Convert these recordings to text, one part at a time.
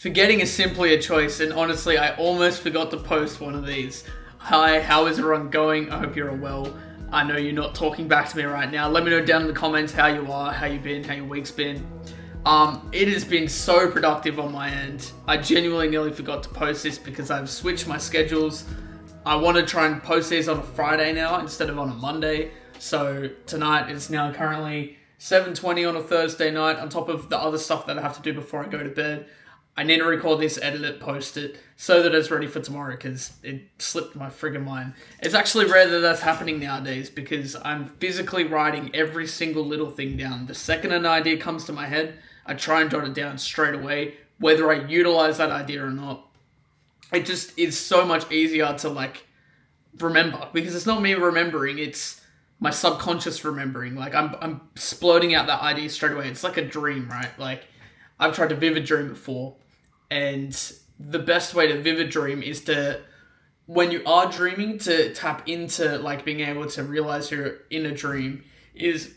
Forgetting is simply a choice, and honestly, I almost forgot to post one of these. Hi, how is everyone going? I hope you're all well. I know you're not talking back to me right now. Let me know down in the comments how you are, how you've been, how your week's been. It has been so productive on my end. I genuinely nearly forgot to post this because I've switched my schedules. I want to try and post these on a Friday now instead of on a Monday. So tonight is now currently 7:20 on a Thursday night, on top of the other stuff that I have to do before I go to bed. I need to record this, edit it, post it, so that it's ready for tomorrow, because it slipped my friggin' mind. It's actually rare that that's happening nowadays, because I'm physically writing every single little thing down. The second an idea comes to my head, I try and jot it down straight away, whether I utilize that idea or not. It just is so much easier to, remember, because it's not me remembering, it's my subconscious remembering. I'm splurting out that idea straight away. It's like a dream, right? I've tried to vivid dream before, and the best way to vivid dream is to, when you are dreaming, to tap into being able to realize you're in a dream, is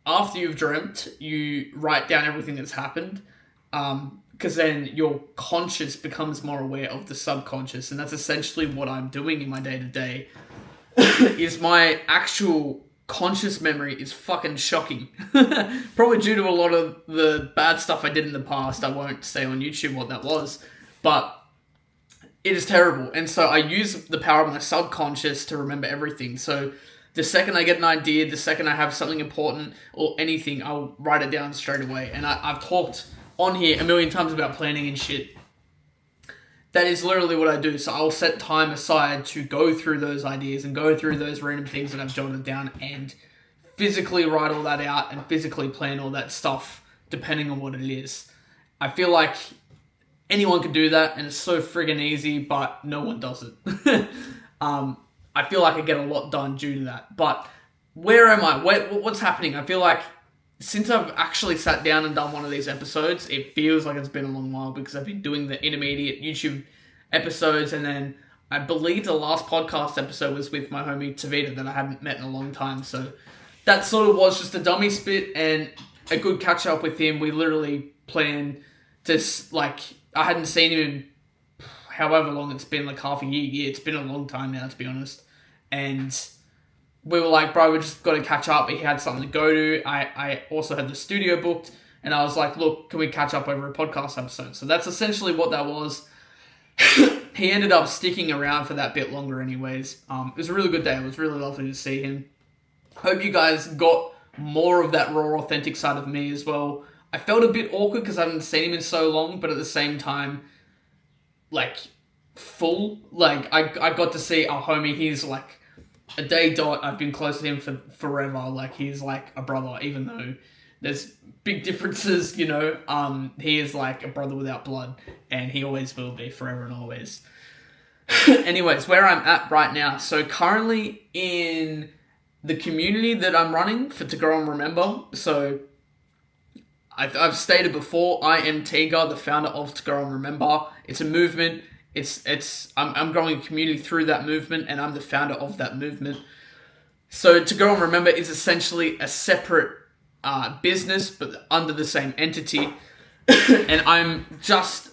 after you've dreamt, you write down everything that's happened, because then your conscious becomes more aware of the subconscious, and that's essentially what I'm doing in my day-to-day. Is my actual conscious memory is fucking shocking. Probably due to a lot of the bad stuff I did in the past. I won't say on YouTube what that was, but it is terrible. And so I use the power of my subconscious to remember everything. So the second I get an idea, the second I have something important or anything, I'll write it down straight away. And I've talked on here a million times about planning and shit. That is literally what I do. So I'll set time aside to go through those ideas and go through those random things that I've jotted down and physically write all that out and physically plan all that stuff depending on what it is. I feel like anyone can do that and it's so friggin' easy, but no one does it. I feel like I get a lot done due to that. But where am I? What's happening? I feel like since I've actually sat down and done one of these episodes, it feels like it's been a long while because I've been doing the intermediate YouTube episodes, and then I believe the last podcast episode was with my homie Tavita that I haven't met in a long time. So that sort of was just a dummy spit and a good catch up with him. We literally planned to, I hadn't seen him in however long it's been, half a year. Yeah, it's been a long time now, to be honest. And we were like, bro, we just got to catch up. He had something to go to. I also had the studio booked. And I was like, look, can we catch up over a podcast episode? So that's essentially what that was. He ended up sticking around for that bit longer anyways. It was a really good day. It was really lovely to see him. Hope you guys got more of that raw, authentic side of me as well. I felt a bit awkward because I haven't seen him in so long. But at the same time, full. I got to see our homie. He's a day dot. I've been close to him for forever. He's like a brother, even though there's big differences, He is like a brother without blood, and he always will be forever and always. Anyways, where I'm at right now. So currently in the community that I'm running for To Grow and Remember. So I've stated before, I am Tiga, the founder of To Grow and Remember. It's a movement. I'm growing a community through that movement, and I'm the founder of that movement. So To Grow and Remember is essentially a separate business, but under the same entity. And I'm just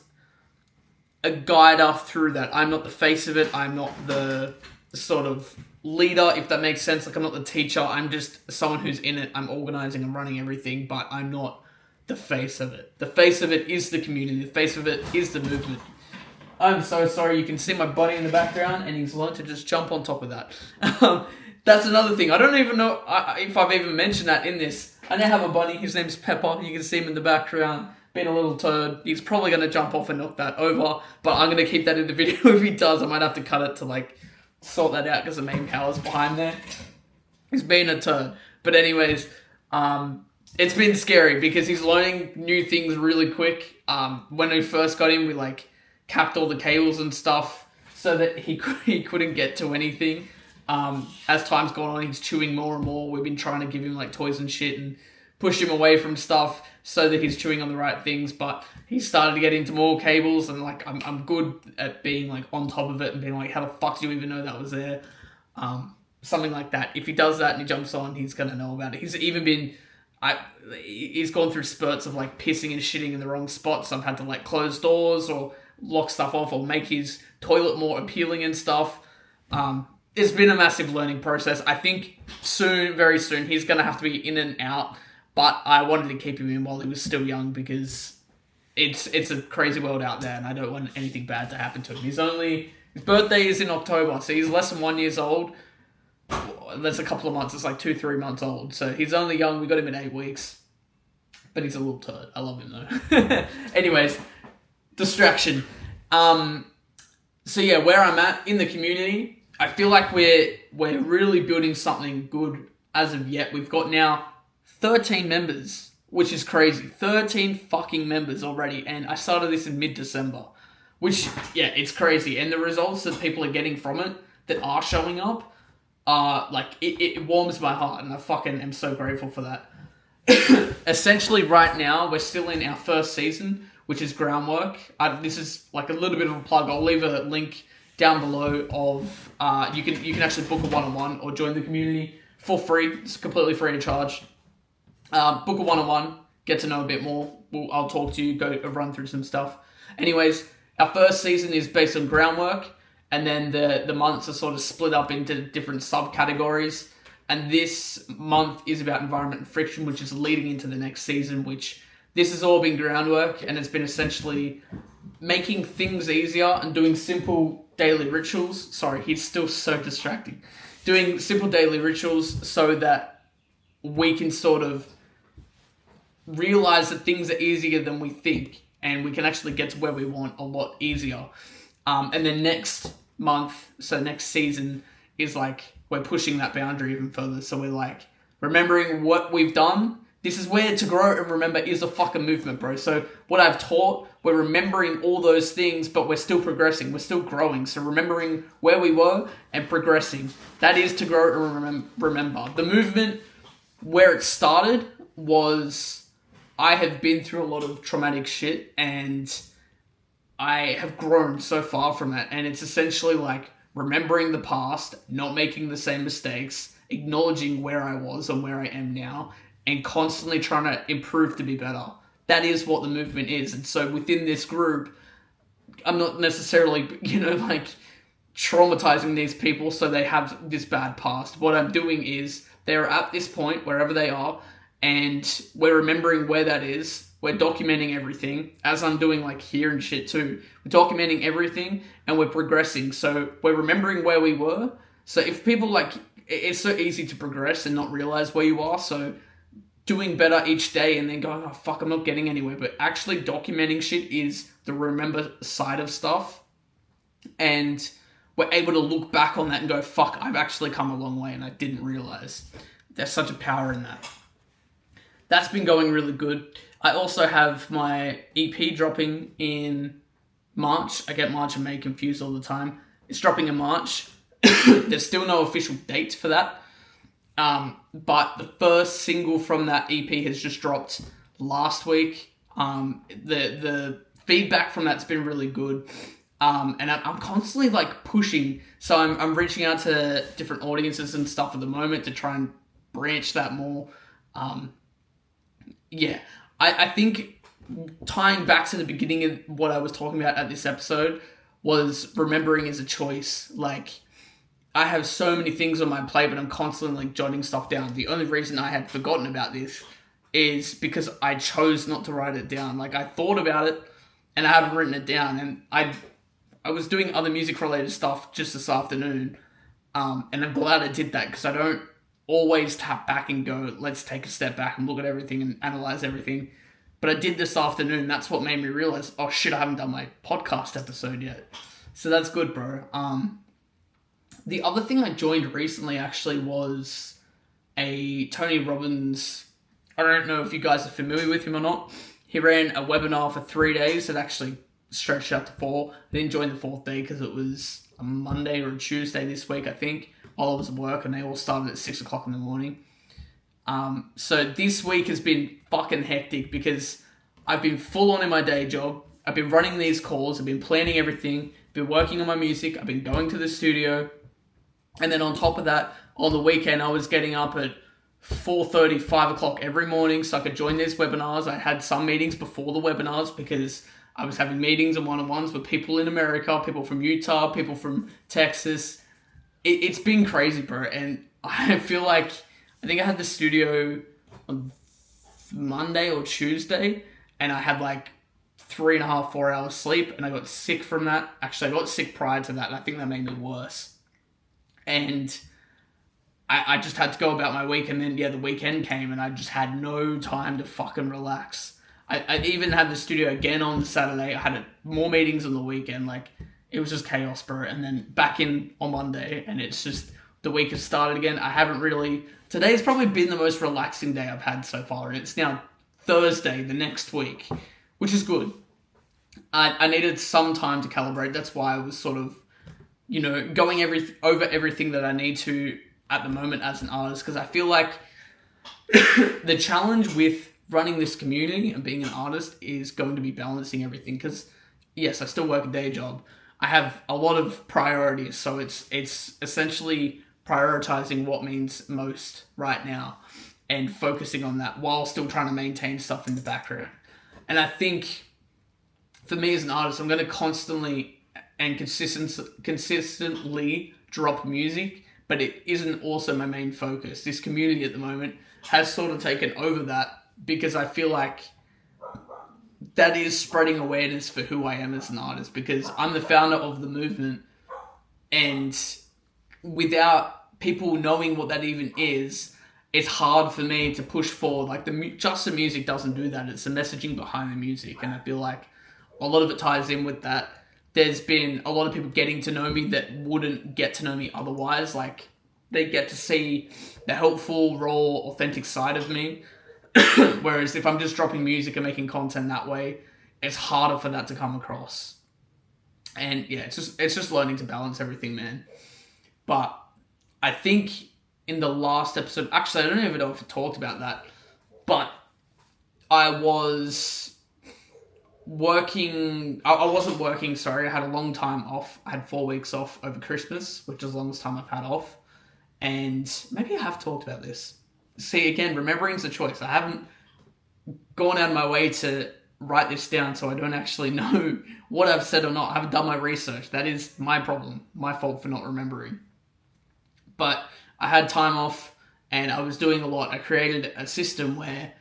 a guider through that. I'm not the face of it. I'm not the sort of leader, if that makes sense. I'm not the teacher. I'm just someone who's in it. I'm organizing and running everything, but I'm not the face of it. The face of it is the community. The face of it is the movement. I'm so sorry, you can see my bunny in the background, and he's learned to just jump on top of that. That's another thing. I don't even know if I've even mentioned that in this. I now have a bunny, his name's Pepper. You can see him in the background, being a little turd. He's probably going to jump off and knock that over, but I'm going to keep that in the video. If he does, I might have to cut it to sort that out, because the main power's behind there. He's being a turd. But anyways, it's been scary, because he's learning new things really quick. When we first got him, we capped all the cables and stuff so that he couldn't get to anything. As time's gone on, he's chewing more and more. We've been trying to give him toys and shit and push him away from stuff so that he's chewing on the right things, but he started to get into more cables, and I'm good at being on top of it and being how the fuck do you even know that was there? Something like that. If he does that and he jumps on, he's gonna know about it. He's even been he's gone through spurts of like pissing and shitting in the wrong spots. So I've had to like close doors or lock stuff off or make his toilet more appealing and stuff. It's been a massive learning process. I think soon, very soon, he's going to have to be in and out. But I wanted to keep him in while he was still young because it's a crazy world out there and I don't want anything bad to happen to him. His birthday is in October, so he's less than 1 year old. That's a couple of months. It's like 2-3 months old. So he's only young. We got him in 8 weeks. But he's a little turd. I love him though. Anyways, distraction. So yeah, where I'm at in the community, I feel like we're really building something good as of yet. We've got now 13 members, which is crazy. 13 fucking members already. And I started this in mid-December. Which, yeah, it's crazy. And the results that people are getting from it that are showing up, it warms my heart, and I fucking am so grateful for that. Essentially, right now, we're still in our first season, which is Groundwork. This is like a little bit of a plug. I'll leave a link down below of, you can actually book a one-on-one or join the community for free. It's completely free of charge. Book a one-on-one, get to know a bit more. I'll talk to you, go run through some stuff. Anyways, our first season is based on Groundwork. And then the months are sort of split up into different subcategories. And this month is about environment and friction, which is leading into the next season, which this has all been Groundwork. And it's been essentially making things easier and doing simple daily rituals. Sorry, he's still so distracting. Doing simple daily rituals so that we can sort of realize that things are easier than we think. And we can actually get to where we want a lot easier. And then next month, so next season, is like, we're pushing that boundary even further. So we're like, remembering what we've done. This is where To Grow and Remember is a fucking movement, bro. So what I've taught, we're remembering all those things, but we're still progressing. We're still growing. So remembering where we were and progressing. That is To Grow and Remember. The movement, where it started was, I have been through a lot of traumatic shit and I have grown so far from it. And it's essentially like remembering the past, not making the same mistakes, acknowledging where I was and where I am now, and constantly trying to improve to be better. That is what the movement is. And so within this group, I'm not necessarily, traumatizing these people so they have this bad past. What I'm doing is they're at this point, wherever they are, and we're remembering where that is. We're documenting everything, as I'm doing like here and shit too. We're documenting everything and we're progressing. So we're remembering where we were. So if people it's so easy to progress and not realize where you are. So doing better each day and then going, oh fuck, I'm not getting anywhere. But actually documenting shit is the remember side of stuff. And we're able to look back on that and go, fuck, I've actually come a long way and I didn't realize. There's such a power in that. That's been going really good. I also have my EP dropping in March. I get March and May confused all the time. It's dropping in March. There's still no official date for that. But the first single from that EP has just dropped last week. The feedback from that's been really good. And I'm constantly pushing. So I'm reaching out to different audiences and stuff at the moment to try and branch that more. I think tying back to the beginning of what I was talking about at this episode was remembering is a choice. I have so many things on my plate, but I'm constantly jotting stuff down. The only reason I had forgotten about this is because I chose not to write it down. I thought about it and I haven't written it down. And I was doing other music related stuff just this afternoon. And I'm glad I did that because I don't always tap back and go, let's take a step back and look at everything and analyze everything. But I did this afternoon. That's what made me realize, oh shit, I haven't done my podcast episode yet. So that's good, bro. The other thing I joined recently actually was a Tony Robbins. I don't know if you guys are familiar with him or not. He ran a webinar for 3 days. It actually stretched out to 4. I didn't join the 4th day because it was a Monday or a Tuesday this week, I think, while I was at work, and they all started at 6 o'clock in the morning. So this week has been fucking hectic because I've been full on in my day job. I've been running these calls. I've been planning everything. Been working on my music. I've been going to the studio. And then on top of that, on the weekend, I was getting up at 4:30, 5 o'clock every morning so I could join these webinars. I had some meetings before the webinars because I was having meetings and one-on-ones with people in America, people from Utah, people from Texas. It's been crazy, bro. And I feel like, I think I had the studio on Monday or Tuesday, and I had like 3.5, 4 hours sleep, and I got sick from that. Actually, I got sick prior to that, and I think that made me worse. And I just had to go about my week, and then, the weekend came, and I just had no time to fucking relax. I even had the studio again on Saturday. I had more meetings on the weekend. Like, it was just chaos, bro. And then back in on Monday, and it's just, the week has started again. I haven't really... Today's probably been the most relaxing day I've had so far, and it's now Thursday the next week, which is good. I needed some time to calibrate. That's why I was sort of, going over everything that I need to at the moment as an artist, because I feel like the challenge with running this community and being an artist is going to be balancing everything, because yes, I still work a day job. I have a lot of priorities, so it's essentially prioritizing what means most right now and focusing on that while still trying to maintain stuff in the background. And I think for me as an artist, I'm going to constantly and consistently drop music, but it isn't also my main focus. This community at the moment has sort of taken over that, because I feel like that is spreading awareness for who I am as an artist, because I'm the founder of the movement, and without people knowing what that even is, it's hard for me to push forward. Like, just the music doesn't do that. It's the messaging behind the music, and I feel like a lot of it ties in with that. There's been a lot of people getting to know me that wouldn't get to know me otherwise. Like, they get to see the helpful, raw, authentic side of me. Whereas if I'm just dropping music and making content that way, it's harder for that to come across. And yeah, it's just learning to balance everything, man. But I think in the last episode, actually, I don't even know if I talked about that, but I was working... I wasn't working, sorry. I had a long time off. I had 4 weeks off over Christmas, which is the longest time I've had off. And maybe I have talked about this. See, again, remembering's a choice. I haven't gone out of my way to write this down, so I don't actually know what I've said or not. I haven't done my research. That is my problem. My fault for not remembering. But I had time off, and I was doing a lot. I created a system where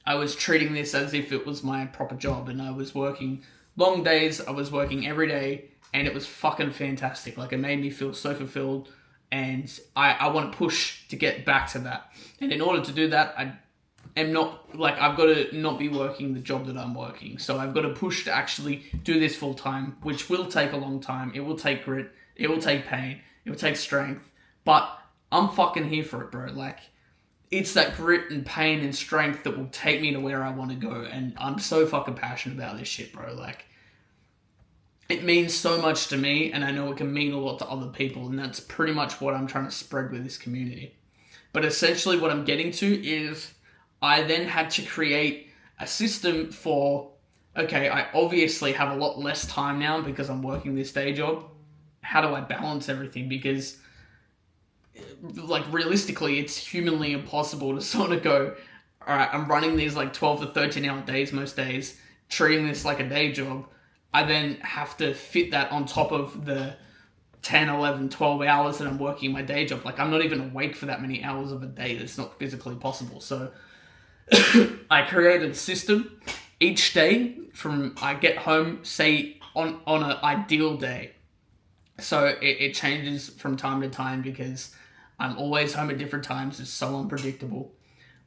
I was treating this as if it was my proper job, and I was working long days. I was working every day, and it was fucking fantastic. Like, it made me feel so fulfilled, and I want to push to get back to that. And in order to do that, I am not, like, I've got to not be working the job that I'm working. So I've got to push to actually do this full time, which will take a long time. It will take grit. It will take pain. It will take strength. But I'm fucking here for it, bro. Like, it's that grit and pain and strength that will take me to where I want to go. And I'm so fucking passionate about this shit, bro. Like, it means so much to me, and I know it can mean a lot to other people, and that's pretty much what I'm trying to spread with this community. But essentially what I'm getting to is I then had to create a system for, okay, I obviously have a lot less time now because I'm working this day job. How do I balance everything? Because, like, realistically, it's humanly impossible to sort of go, all right, I'm running these like 12 to 13 hour days most days, treating this like a day job. I then have to fit that on top of the 10, 11, 12 hours that I'm working my day job. Like, I'm not even awake for that many hours of a day. That's not physically possible. So I created a system each day from I get home, say on an ideal day. So it changes from time to time because I'm always home at different times. It's so unpredictable.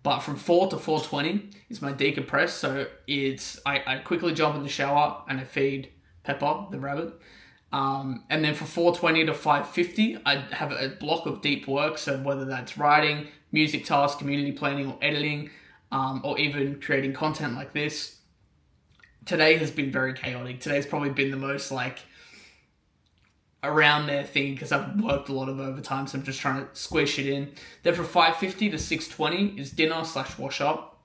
But from 4 to 4:20 is my decompress. So I quickly jump in the shower and I feed Pepper, the rabbit. And then from 4:20 to 5:50, I have a block of deep work. So whether that's writing, music tasks, community planning, or editing, or even creating content like this. Today has been very chaotic. Today's probably been the most like around there thing because I've worked a lot of overtime, so I'm just trying to squish it in. Then from 5:50 to 6:20 is dinner / wash up.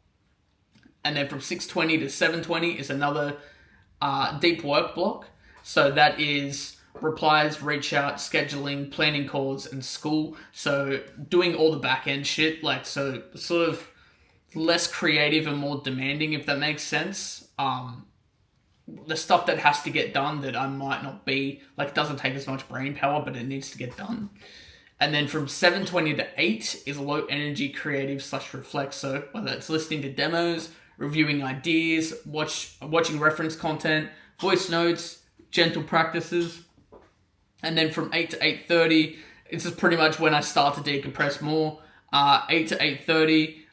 And then from 6:20 to 7:20 is another deep work block. So that is replies, reach out, scheduling, planning calls, and school. So doing all the back end shit, like, so sort of less creative and more demanding, if that makes sense. The stuff that has to get done that I might not be, like, doesn't take as much brain power, but it needs to get done. And then from 7:20 to 8 is low energy creative / reflect. So whether it's listening to demos, reviewing ideas, watching reference content, voice notes, gentle practices. And then from 8 to 8:30, this is pretty much when I start to decompress more. 8 to 8:30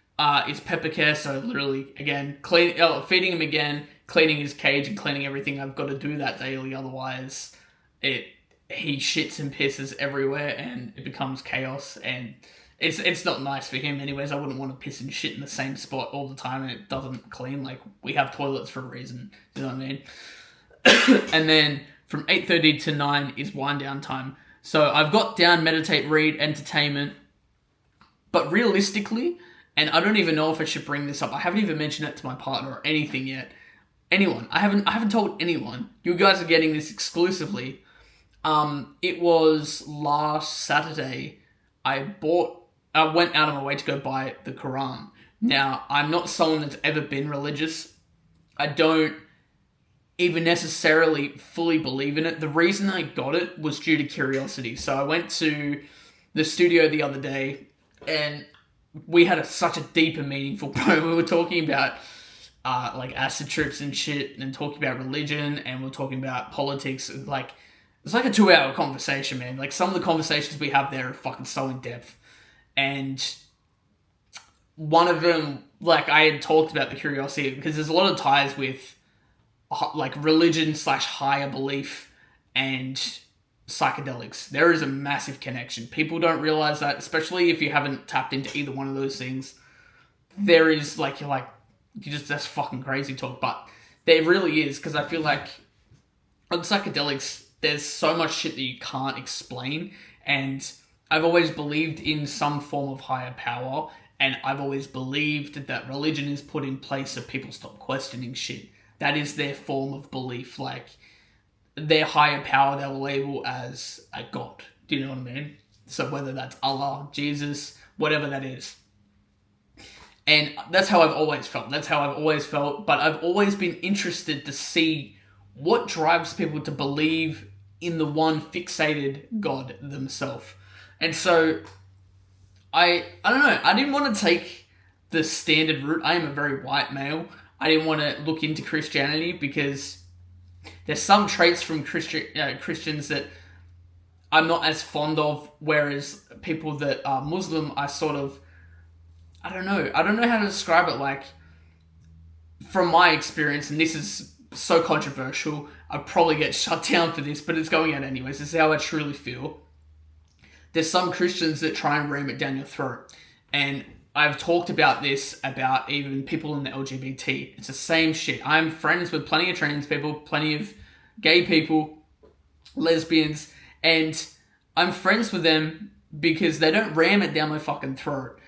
is pepper care. So literally, again, feeding him again, cleaning his cage and cleaning everything. I've got to do that daily, otherwise he shits and pisses everywhere and it becomes chaos, and it's not nice for him anyways. I wouldn't want to piss and shit in the same spot all the time and it doesn't clean. Like, we have toilets for a reason, you know what I mean? And then from 8:30 to 9 is wind down time. So I've got down meditate, read, entertainment, but realistically, and I don't even know if I should bring this up, I haven't even mentioned it to my partner or anything yet. Anyone. I haven't told anyone. You guys are getting this exclusively. It was last Saturday, I went out of my way to go buy the Quran. Now, I'm not someone that's ever been religious. I don't even necessarily fully believe in it. The reason I got it was due to curiosity. So I went to the studio the other day, and we had such a deep and meaningful program. We were talking about like acid trips and shit, and talking about religion, and we're talking about politics. Like, it's like a 2-hour conversation, man. Like, some of the conversations we have there are fucking so in depth. And one of them, like, I had talked about the curiosity because there's a lot of ties with like religion / higher belief and psychedelics. There is a massive connection. People don't realize that, especially if you haven't tapped into either one of those things. There is, like, that's fucking crazy talk, but there really is, because I feel like on psychedelics, there's so much shit that you can't explain, and I've always believed in some form of higher power, and I've always believed that religion is put in place so people stop questioning shit. That is their form of belief, like, their higher power they will label as a god. Do you know what I mean? So whether that's Allah, Jesus, whatever that is. And that's how I've always felt. But I've always been interested to see what drives people to believe in the one fixated God themselves. And so, I don't know, I didn't want to take the standard route. I am a very white male. I didn't want to look into Christianity because there's some traits from Christians that I'm not as fond of, whereas people that are Muslim, I sort of, I don't know how to describe it. Like, from my experience, and this is so controversial, I'd probably get shut down for this, but it's going out anyways. This is how I truly feel. There's some Christians that try and ram it down your throat. And I've talked about this, about even people in the LGBT. It's the same shit. I'm friends with plenty of trans people, plenty of gay people, lesbians, and I'm friends with them because they don't ram it down my fucking throat.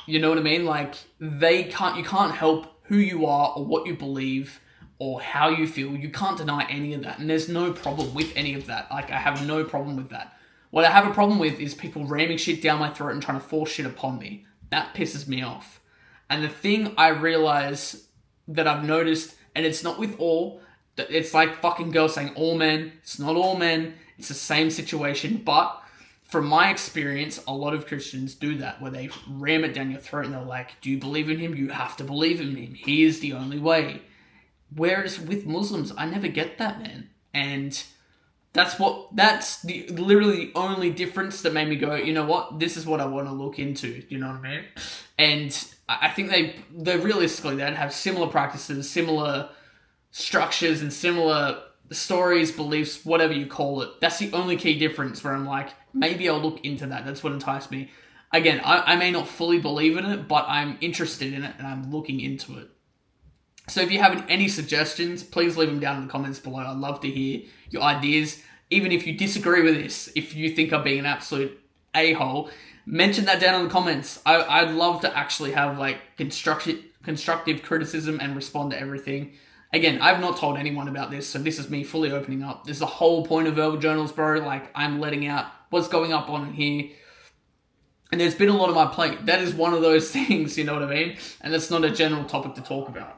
You know what I mean? Like, you can't help who you are or what you believe or how you feel. You can't deny any of that. And there's no problem with any of that. Like, I have no problem with that. What I have a problem with is people ramming shit down my throat and trying to force shit upon me. That pisses me off. And the thing I realize that I've noticed, and it's not with all, it's like fucking girls saying all men. It's not all men. It's the same situation. But from my experience, a lot of Christians do that, where they ram it down your throat and they're like, do you believe in him? You have to believe in him. He is the only way. Whereas with Muslims, I never get that, man. And that's literally the only difference that made me go, you know what, this is what I want to look into, you know what I mean? And I think they realistically, they'd have similar practices, similar structures, and similar stories, beliefs, whatever you call it. That's the only key difference where I'm like, maybe I'll look into that. That's what enticed me. Again, I may not fully believe in it, but I'm interested in it and I'm looking into it. So if you have any suggestions, please leave them down in the comments below. I'd love to hear your ideas. Even if you disagree with this, if you think I'm being an absolute a-hole, mention that down in the comments. I'd love to actually have, like, constructive criticism and respond to everything. Again, I've not told anyone about this, so this is me fully opening up. This is the whole point of verbal journals, bro. Like, I'm letting out what's going up on here. And there's been a lot on my plate. That is one of those things, you know what I mean? And that's not a general topic to talk about.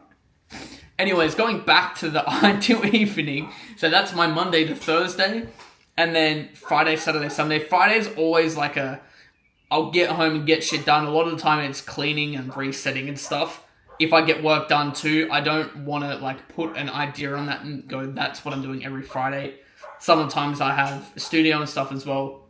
Anyways, going back to the ideal evening. So that's my Monday to Thursday. And then Friday, Saturday, Sunday. Friday's always like I'll get home and get shit done. A lot of the time it's cleaning and resetting and stuff. If I get work done too, I don't want to like put an idea on that and go, that's what I'm doing every Friday. Sometimes I have a studio and stuff as well.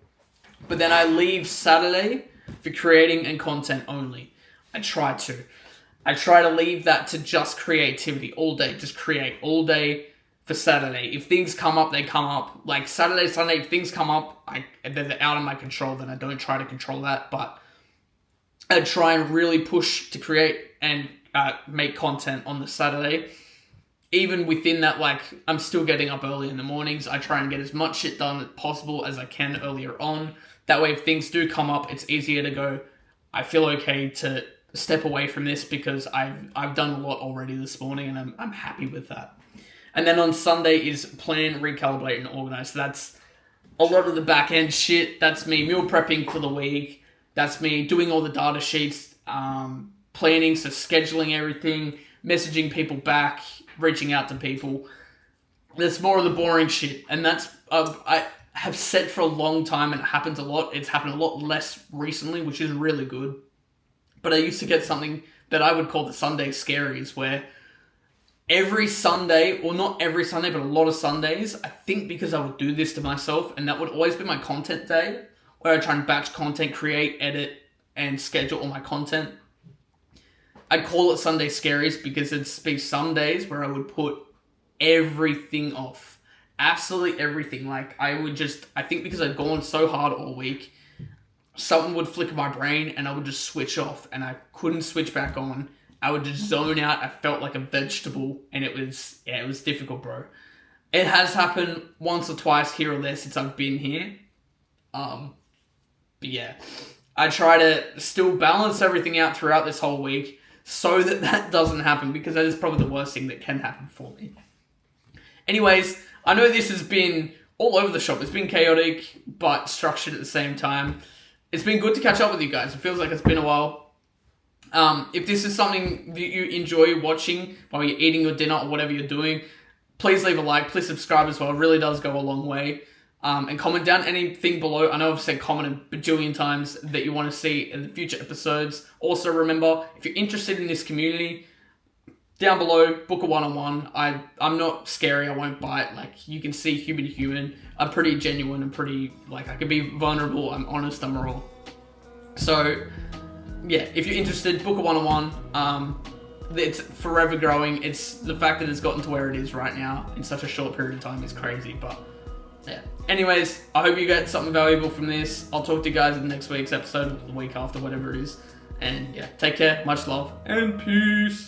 But then I leave Saturday for creating and content only. I try to leave that to just creativity all day. Just create all day for Saturday. If things come up, they come up. Like Saturday, Sunday, if things come up, they're out of my control, then I don't try to control that. But I try and really push to create and make content on the Saturday. Even within that, like, I'm still getting up early in the mornings. I try and get as much shit done as possible as I can earlier on. That way, if things do come up, it's easier to go, I feel okay to step away from this because I've done a lot already this morning and I'm happy with that. And then on Sunday is plan, recalibrate, and organize. So that's a lot of the back end shit. That's me meal prepping for the week. That's me doing all the data sheets, planning, so scheduling everything, messaging people back, reaching out to people. That's more of the boring shit. And that's, I have said for a long time, and it happens a lot. It's happened a lot less recently, which is really good. But I used to get something that I would call the Sunday scaries, where every Sunday, or not every Sunday, but a lot of Sundays, I think because I would do this to myself, and that would always be my content day, where I try and batch content, create, edit, and schedule all my content. I call it Sunday Scaries because it'd be some days where I would put everything off. Absolutely everything. Like, I think because I'd gone so hard all week, something would flicker my brain and I would just switch off and I couldn't switch back on. I would just zone out. I felt like a vegetable and it was difficult, bro. It has happened once or twice here or there since I've been here. But yeah, I try to still balance everything out throughout this whole week so that doesn't happen, because that is probably the worst thing that can happen for me. Anyways, I know this has been all over the shop. It's been chaotic, but structured at the same time. It's been good to catch up with you guys. It feels like it's been a while. If this is something that you enjoy watching while you're eating your dinner or whatever you're doing, please leave a like. Please subscribe as well. It really does go a long way. And comment down anything below. I know I've said comment a bajillion times that you want to see in the future episodes. Also, remember, if you're interested in this community, down below, book a one-on-one. I'm not scary. I won't bite. Like, you can see human to human. I'm pretty genuine and pretty, like, I can be vulnerable. I'm honest. I'm raw. So, yeah, if you're interested, book a one-on-one. It's forever growing. It's the fact that it's gotten to where it is right now in such a short period of time is crazy, but yeah. Anyways, I hope you get something valuable from this. I'll talk to you guys in next week's episode, or the week after, whatever it is. And yeah, take care, much love, and peace.